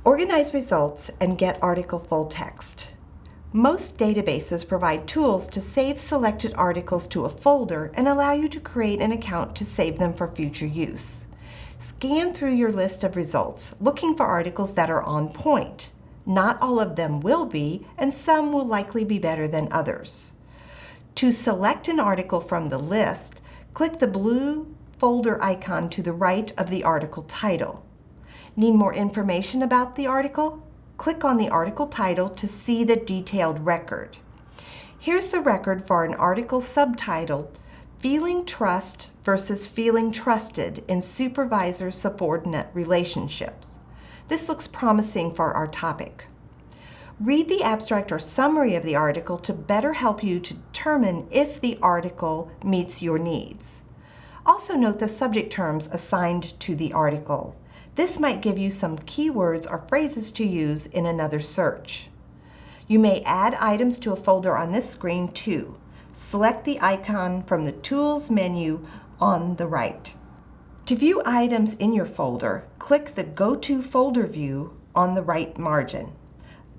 Organize results and get article full text. Most databases provide tools to save selected articles to a folder and allow you to create an account to save them for future use. Scan through your list of results, looking for articles that are on point. Not all of them will be, and some will likely be better than others. To select an article from the list, click the blue folder icon to the right of the article title. Need more information about the article? Click on the article title to see the detailed record. Here's the record for an article subtitled Feeling Trust versus Feeling Trusted in Supervisor-Subordinate Relationships. This looks promising for our topic. Read the abstract or summary of the article to better help you to determine if the article meets your needs. Also note the subject terms assigned to the article. This might give you some keywords or phrases to use in another search. You may add items to a folder on this screen too. Select the icon from the Tools menu on the right. To view items in your folder, click the Go To Folder view on the right margin.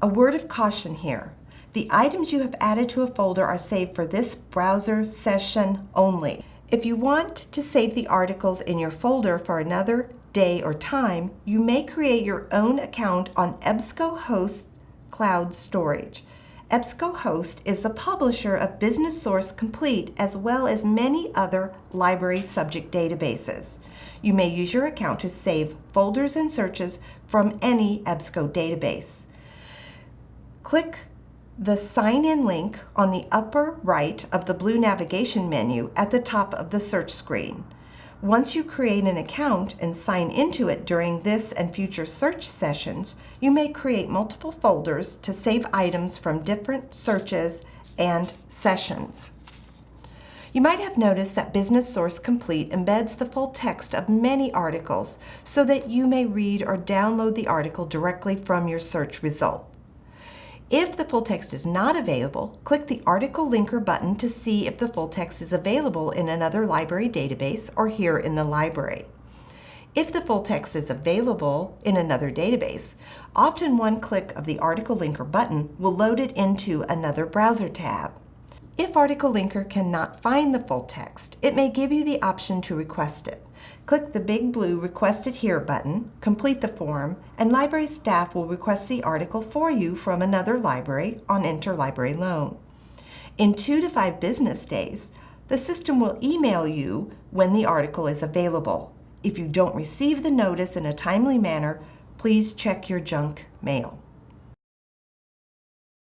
A word of caution here. The items you have added to a folder are saved for this browser session only. If you want to save the articles in your folder for another day or time, you may create your own account on EBSCOhost Cloud Storage. EBSCOhost is the publisher of Business Source Complete as well as many other library subject databases. You may use your account to save folders and searches from any EBSCO database. Click the Sign In link on the upper right of the blue navigation menu at the top of the search screen. Once you create an account and sign into it during this and future search sessions, you may create multiple folders to save items from different searches and sessions. You might have noticed that Business Source Complete embeds the full text of many articles so that you may read or download the article directly from your search result. If the full text is not available, click the Article Linker button to see if the full text is available in another library database or here in the library. If the full text is available in another database, often one click of the Article Linker button will load it into another browser tab. If Article Linker cannot find the full text, it may give you the option to request it. Click the big blue Request It Here button, complete the form, and library staff will request the article for you from another library on interlibrary loan. In 2 to 5 business days, the system will email you when the article is available. If you don't receive the notice in a timely manner, please check your junk mail.